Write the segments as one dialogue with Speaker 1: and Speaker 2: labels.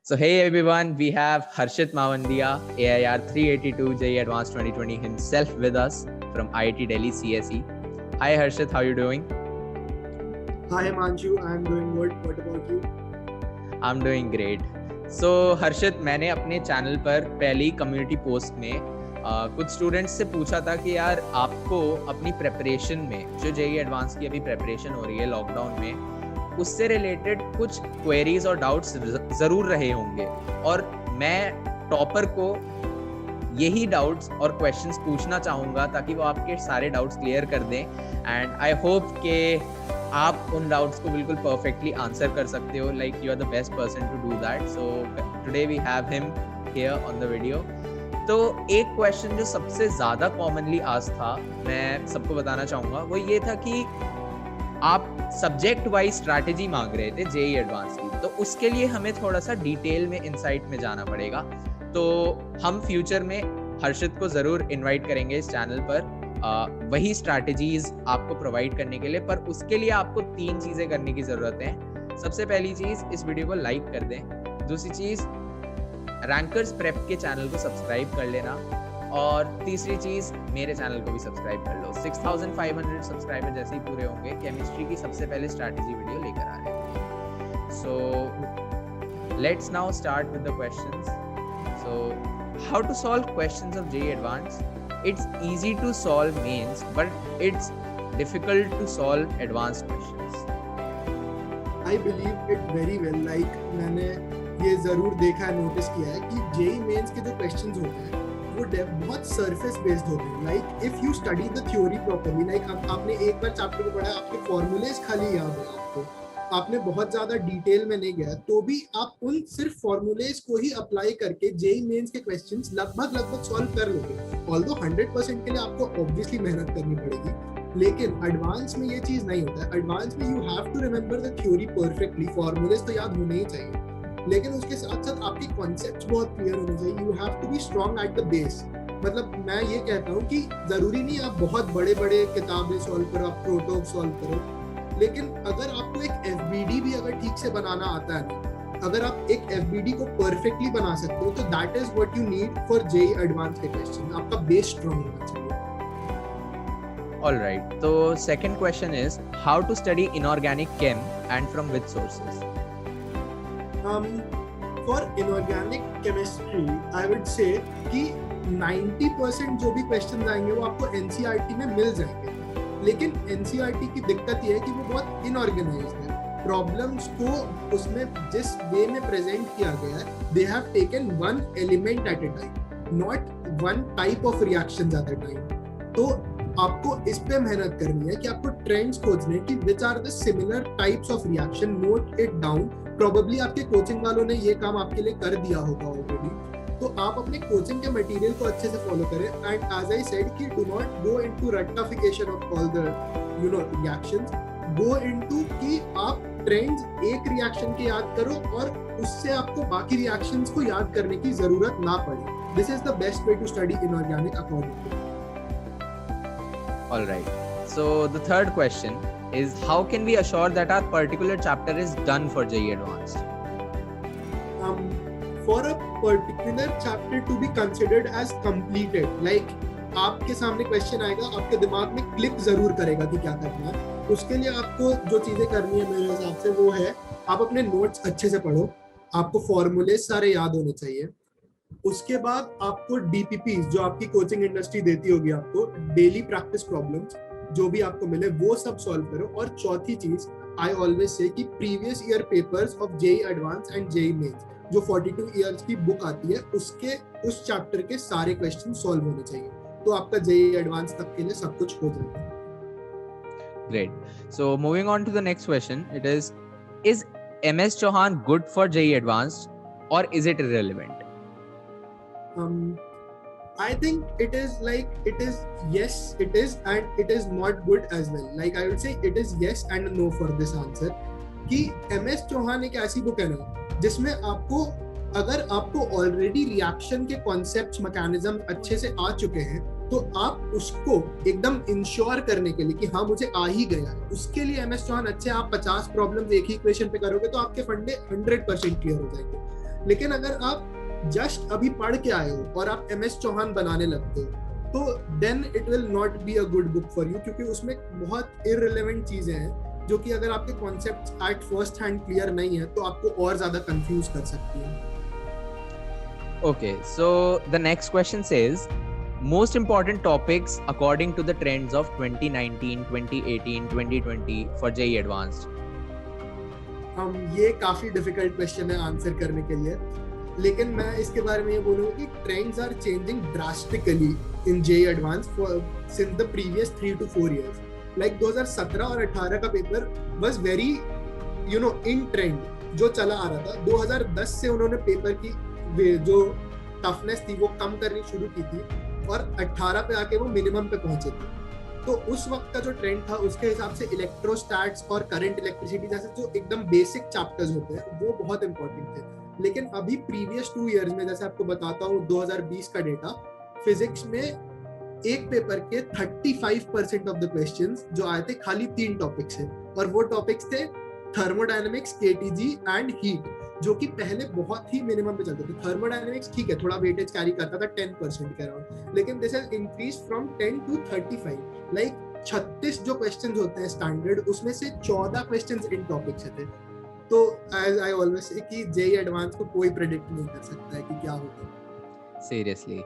Speaker 1: So hey everyone, we have Harshit Mawandia, AIR 382 JEE Advanced 2020 himself with us from IIT Delhi CSE. Hi Harshit, how are you doing?
Speaker 2: Hi Himanshu, I'm doing good. What about you?
Speaker 1: I'm doing great. So हर्षित, मैंने अपने channel पर पहली community post में कुछ students से पूछा था कि यार आपको अपनी प्रेपरेशन में जो जेईई एडवांस की अभी प्रेपरेशन हो रही है लॉकडाउन में, उससे रिलेटेड कुछ क्वेरीज और डाउट्स ज़रूर रहे होंगे, और मैं टॉपर को यही डाउट्स और क्वेश्चंस पूछना चाहूँगा ताकि वो आपके सारे डाउट्स क्लियर कर दें. एंड आई होप कि आप उन डाउट्स को बिल्कुल परफेक्टली आंसर कर सकते हो. Like you are the best person to do that. So today we have him here on the video. तो एक क्वेश्चन जो सबसे ज़्यादा कॉमनली आस्क्ड था, मैं सबको बताना चाहूँगा, वो ये था कि आप सब्जेक्ट वाइज स्ट्रैटेजी मांग रहे थे जेईई एडवांस की, तो उसके लिए हमें थोड़ा सा डिटेल में इनसाइट में जाना पड़ेगा. तो हम फ्यूचर में हर्षित को ज़रूर इनवाइट करेंगे इस चैनल पर वही स्ट्रैटेजीज आपको प्रोवाइड करने के लिए. पर उसके लिए आपको 3 चीज़ें करने की ज़रूरत है. सबसे पहली चीज़, इस वीडियो को लाइक कर दें. दूसरी चीज़, रैंकर्स प्रेप के चैनल को सब्सक्राइब कर लेना. और तीसरी चीज़, मेरे चैनल को भी सब्सक्राइब कर लो. 6500 सब्सक्राइबर जैसे ही पूरे होंगे, केमिस्ट्री की सबसे पहले स्ट्रैटेजी वीडियो लेकर आ रहे हैं. So let's now start with the questions. So, how to solve questions of JEE Advanced? It's easy to solve mains, but it's difficult to solve advanced questions.
Speaker 2: I believe it very well. Like मैंने ये जरूर देखा है, notice किया है कि JEE mains के जो क्वेश्चंस होते हैं वो बहुत सरफेस बेस्ड होते हैं. Like if you study the theory properly, like आपने एक बार चैप्टर को पढ़ा, आपके फॉर्मूलेज खाली याद है, आपने बहुत ज्यादा डिटेल में नहीं गया, तो भी आप उन सिर्फ फॉर्मूलेज को ही अप्लाई करके जेईई मेंस के क्वेश्चंस लगभग सॉल्व कर लोगे. ऑल्दो 100% के लिए आपको ऑब्वियसली मेहनत करनी पड़ेगी, लेकिन एडवांस में ये चीज नहीं होता है. एडवांस में you have to remember the theory perfectly. Formulas तो याद होने ही चाहिए, लेकिन उसके साथ साथ आपके कॉन्सेप्ट्स बहुत क्लियर होने चाहिए. You have to be strong at the base. मतलब मैं ये कहता हूँ कि जरूरी नहीं आप बहुत बड़े बड़े किताबें सॉल्व करो, आप प्रोटोक सॉल्व करो, लेकिन अगर आपको एक एफबीडी भी अगर ठीक से बनाना आता है ना, अगर आप एक एफबीडी को परफेक्टली बना सकते हो, तो that is what you need for JEE advance के क्वेश्चन. आपका बेस स्ट्रांग होना चाहिए.
Speaker 1: ऑलराइट, तो second question is how to study inorganic chem and from which sources?
Speaker 2: For inorganic chemistry I would say कि 90% जो भी क्वेश्चन आएंगे वो आपको एनसीईआरटी में मिल जाएंगे, लेकिन एनसीईआरटी की दिक्कत ये है कि वो बहुत इनऑर्गेनाइज्ड है. प्रॉब्लम्स को उसमें जिस वे में प्रेजेंट किया गया है, they have taken one element at a time, not one type of reactions at a time. तो आपको इस पे मेहनत करनी है कि आपको ट्रेंड्स खोजने कि which are the similar types of reaction, note it down. Probably आपके कोचिंग वालों ने ये काम आपके लिए कर दिया होगा ऑलरेडी, तो आप अपने कोचिंग के मटेरियल को अच्छे से फॉलो करें. एंड एज आई सेड कि डू नॉट गो इनटू रट्टाफिकेशन of all the reactions. Go into कि आप ट्रेंड्स एक रिएक्शन के याद करो और उससे आपको बाकी रिएक्शंस को याद करने की जरूरत ना पड़े. This is the best way to study inorganic according to.
Speaker 1: Alright, so the third question is how can we assure that our particular chapter is done for JEE Advanced?
Speaker 2: For a particular chapter to be considered as completed, like आपके सामने question आएगा, आपके दिमाग में click जरूर करेगा कि क्या करना है. उसके लिए आपको जो चीजें करनी है मेरे हिसाब से वो है, आप अपने नोट्स अच्छे से पढ़ो, आपको फॉर्मूले सारे याद होने चाहिए. उसके बाद आपको डीपीपी जो आपकी कोचिंग इंडस्ट्री देती होगी, आपको डेली प्रैक्टिस प्रॉब्लम्स जो भी आपको मिले वो सब सॉल्व करो. और चौथी चीज, आई ऑलवेज से कि previous year papers of JEE advance and JEE mains, जो 42 ईयर्स की बुक आती है, उसके उस चैप्टर के सारे क्वेश्चन सॉल्व होने चाहिए, तो आपका जेईई एडवांस तक के लिए सब कुछ हो जाएगा.
Speaker 1: Great. So moving on to the next question, it is MS Chauhan good for JEE Advanced or is it irrelevant?
Speaker 2: I think it is yes, it is, and it is not good as well. Like I would say it is yes and no for this answer. कि MS Chauhan एक ऐसी book है ना जिसमें आपको, अगर आपको already reaction के कॉन्सेप्ट्स, मैकेनिज्म अच्छे से आ चुके हैं, तो आप उसको एकदम इंश्योर करने के लिए कि हाँ मुझे आ ही गया है, उसके लिए MS चौहान अच्छे. आप 50 प्रॉब्लम्स एक ही इक्वेशन पे करोगे तो आपके फंडे 100% क्लियर हो जाएंगे. लेकिन अगर आप जस्ट अभी पढ़ के आए हो और आप MS चौहान बनाने लगते हो तो then it will not be a good book for you, क्योंकि उसमें बहुत इररिलेवेंट चीजें हैं जो कि अगर आपके concepts at first hand clear नहीं है तो आपको और ज्यादा कंफ्यूज कर सकती है.
Speaker 1: Okay, so the next question says, most important topics according to the trends of 2019, 2018, 2020 for JEE Advanced.
Speaker 2: ये काफी डिफिकल्ट क्वेश्चन है आंसर करने के लिए, लेकिन मैं इसके बारे में ये बोलूंगा कि trends are changing drastically in JEE Advanced since the previous 3 to 4 years. Like 2017 और 18 का paper was very in trend, जो चला आ रहा था. 2010 से उन्होंने पेपर की जो टफनेस थी वो कम करनी शुरू की थी और 18 पे आके वो मिनिमम पे पहुंचे थे. तो उस वक्त का जो ट्रेंड था उसके हिसाब से इलेक्ट्रोस्टैट्स और करंट इलेक्ट्रिसिटी जैसे जो एकदम बेसिक चैप्टर्स होते हैं वो बहुत इंपॉर्टेंट थे. लेकिन अभी प्रीवियस 2 इयर्स में, जैसे आपको बताता हूँ 2020 का डेटा, फिजिक्स में एक पेपर के 35% ऑफ द क्वेश्चंस जो आए थे खाली 3 टॉपिक्स से, और वो टॉपिक्स थे थर्मोडायनेमिक्स, केटीजी एंड हीट, जो कि पहले बहुत ही मिनिमम पे चलते थे. थर्मोडायनेमिक्स ठीक है, थोड़ा वेटेज कैरी करता था 10% के अराउंड, लेकिन this has increase from 10 to 35. Like 36 जो क्वेश्चंस होते हैं स्टैंडर्ड, उसमें से 14 क्वेश्चंस इन टॉपिक से थे. तो एज आई ऑलवेज से कि JEE एडवांस को कोई प्रेडिक्ट नहीं कर सकता है कि क्या होगा.
Speaker 1: Seriously.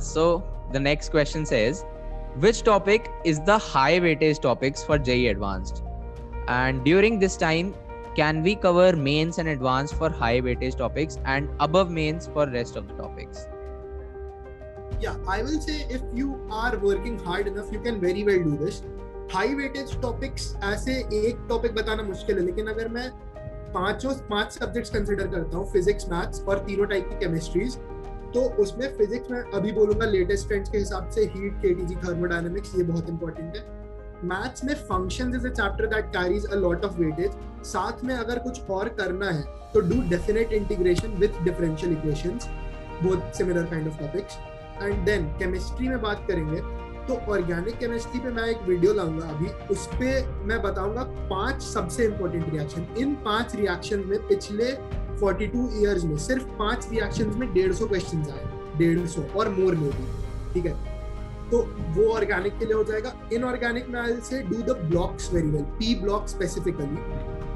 Speaker 1: So the next question says, which topic is the high weightage topics for JEE Advanced? And during this time, can we cover mains and advanced for high weightage topics and above mains for rest of the topics?
Speaker 2: Yeah, I will say if you are working hard enough, you can very well do this. High weightage topics ऐसे एक topic बताना मुश्किल है, लेकिन अगर मैं 5 subjects consider करता हूँ, फिजिक्स, मैथ्स और तीनों टाइप की केमिस्ट्रीज, तो उसमें फिजिक्स में अभी बोलूंगा लेटेस्ट ट्रेंड्स के हिसाब से हीट, केटीजी, थर्मोडायनेमिक्स, ये बहुत इंपॉर्टेंट है. मैथ्स में functions is a chapter that carries a lot of weightage. साथ में अगर कुछ और करना है तो do definite integration with differential equations, both similar kind of topics. And then chemistry में बात करेंगे तो ऑर्गेनिक केमिस्ट्री पे मैं एक वीडियो लाऊंगा अभी, उस पे मैं बताऊंगा 5 सबसे इंपॉर्टेंट रिएक्शन. इन 5 रिएक्शन में पिछले 42 इयर्स में सिर्फ 5 रिएक्शंस में 150 क्वेश्चंस आए, 150 और मोर में भी. ठीक है, तो वो ऑर्गेनिक के लिए हो जाएगा. इनऑर्गेनिक में I will say do the blocks very well, P block specifically.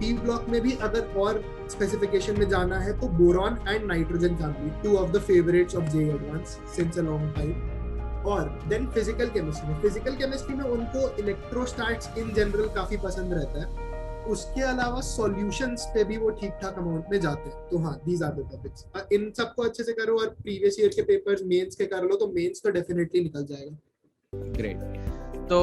Speaker 2: P block में भी अगर और स्पेसिफिकेशन में जाना है तो boron and nitrogen family, 2 of the favourites of JEE advance since a long time. और देन फिजिकल केमिस्ट्री में उनको इलेक्ट्रोस्टैट्स इन जनरल काफी पसंद रहता है. उसके अलावा सॉल्यूशंस पे भी वो ठीक ठाक अमाउंट में जाते हैं. तो हाँ, दीज आर द टॉपिक्स. इन सबको अच्छे से करो और प्रीवियस ईयर के पेपर्स मेंस के कर लो तो मेंस तो डेफिनेटली निकल जाएगा.
Speaker 1: ग्रेट. तो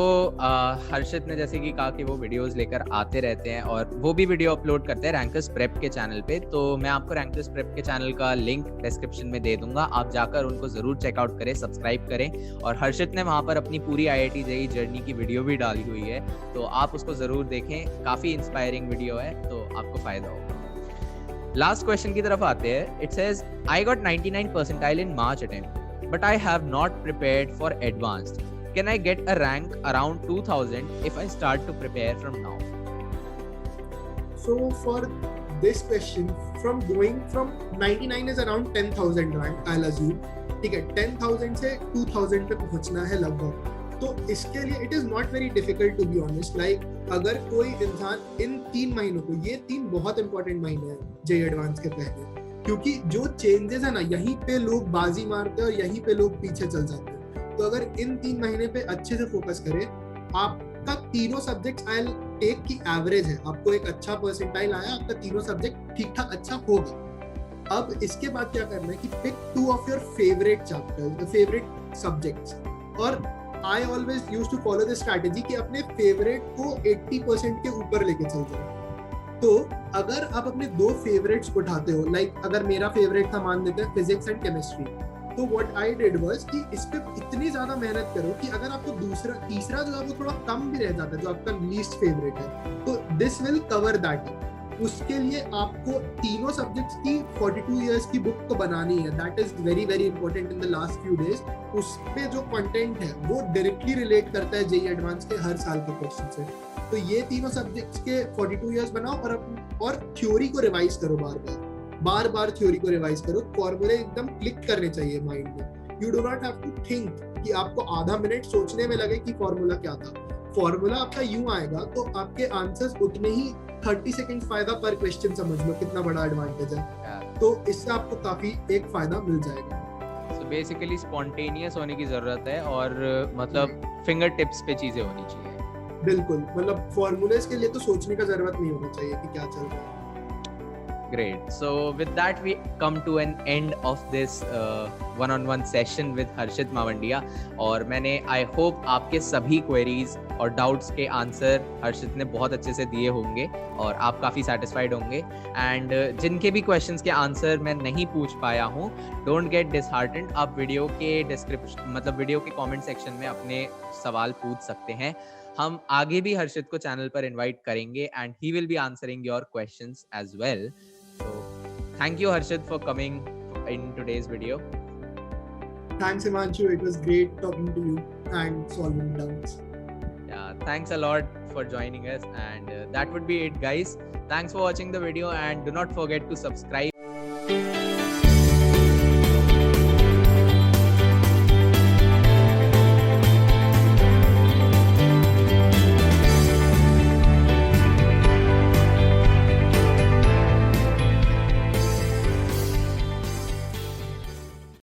Speaker 1: हर्षित ने जैसे कि कहा कि वो वीडियोस लेकर आते रहते हैं और वो भी वीडियो अपलोड करते हैं रैंकर्स प्रेप के चैनल पे. तो मैं आपको रैंकर्स प्रेप के चैनल का लिंक डिस्क्रिप्शन में दे दूंगा, आप जाकर उनको जरूर चेकआउट करें, सब्सक्राइब करें. और हर्षित ने वहां पर अपनी पूरी IIT JEE जर्नी की वीडियो भी डाली हुई है, तो आप उसको जरूर देखें, काफी इंस्पायरिंग वीडियो है, तो आपको फायदा होगा. लास्ट क्वेश्चन की तरफ आते हैं. It says, I got 99 percentile in March attempt but I have not prepared for advanced. Can I get a rank around 2000 if I start to prepare from now?
Speaker 2: So for this question, from going from 99 is around 10,000 rank, I'll assume. ठीक है, 10,000 से 2000 पे पहुंचना है लगभग. तो इसके लिए it is not very difficult to be honest. Like अगर कोई इंसान इन 3 महीनों को, ये 3 बहुत इंपॉर्टेंट महीने हैं JEE एडवांस के पहले, क्योंकि जो चेंजेस है ना, यहीं पे लोग बाजी मारते हैं और यहीं पे लोग पीछे चल जाते हैं. तो अगर इन 3 महीने पे अच्छे से फोकस करें, आपका तीनों सब्जेक्ट्स आई टेक की एवरेज है, आपको एक अच्छा परसेंटाइल आया, आपका तीनों सब्जेक्ट ठीक ठाक अच्छा होगा. अब इसके बाद क्या करना है कि pick 2 of your favourite chapters, favourite subjects. और I always used to follow the strategy कि अपने फेवरेट को 80% के ऊपर लेके चल जाओ. तो अगर आप अपने 2 फेवरेट्स उठाते हो, लाइक अगर मेरा फेवरेट था, मान लेते हैं फिजिक्स एंड केमिस्ट्री, तो व्हाट आई डिड वाज कि इस पे इतनी ज्यादा मेहनत करो कि अगर आपको तीसरा जो है वो थोड़ा कम भी रह जाता है, जो आपका लीस्ट फेवरेट है, तो दिस विल कवर दैट. उसके लिए आपको तीनों सब्जेक्ट्स की 42 इयर्स की बुक तो बनानी है. That is very very important in the last few days. उस पे जो कंटेंट है वो डायरेक्टली रिलेट करता है JEE एडवांस के हर साल के क्वेश्चन से. तो ये तीनों सब्जेक्ट्स के 42 इयर्स बनाओ और थ्योरी को रिवाइज करो बार बार. बार बार थ्योरी को रिवाइज करो, फॉर्मूले एकदम क्लिक करने चाहिए माइंड में। You do not have to think कि आपको आधा मिनट सोचने में लगे कि फॉर्मूला क्या था। फॉर्मूला आपका यूं आएगा तो आपके आंसर्स उतने ही 30 सेकंड फायदा पर क्वेश्चन, समझ लो कितना बड़ा एडवांटेज है। तो इससे आपको काफी एक फायदा मिल जाएगा।
Speaker 1: So basically स्पॉन्टेनियस होने की जरूरत है और मतलब फिंगर टिप्स पे चीजें होनी चाहिए।
Speaker 2: बिल्कुल, मतलब फॉर्मूलेस के लिए तो सोचने का जरूरत नहीं होना चाहिए कि क्या चल रहा है।
Speaker 1: Great. So with that we come to an end of this one-on-one session with हर्षित मावंडिया। और मैंने I hope आपके सभी queries और doubts के आंसर हर्षित ने बहुत अच्छे से दिए होंगे और आप काफ़ी satisfied होंगे। एंड जिनके भी questions के आंसर मैं नहीं पूछ पाया हूँ, don't get disheartened। आप वीडियो के डिस्क्रिप्शन मतलब वीडियो के कमेंट सेक्शन में अपने सवाल पूछ सकते हैं। हम आगे भी हर्षित को चैनल पर इनवाइट करेंगे and he will be answering your questions as well. So thank you Harshit for coming in today's video.
Speaker 2: Thanks Himanshu, it was great talking to you and solving doubts.
Speaker 1: Yeah, thanks a lot for joining us and that would be it guys. Thanks for watching the video and do not forget to subscribe.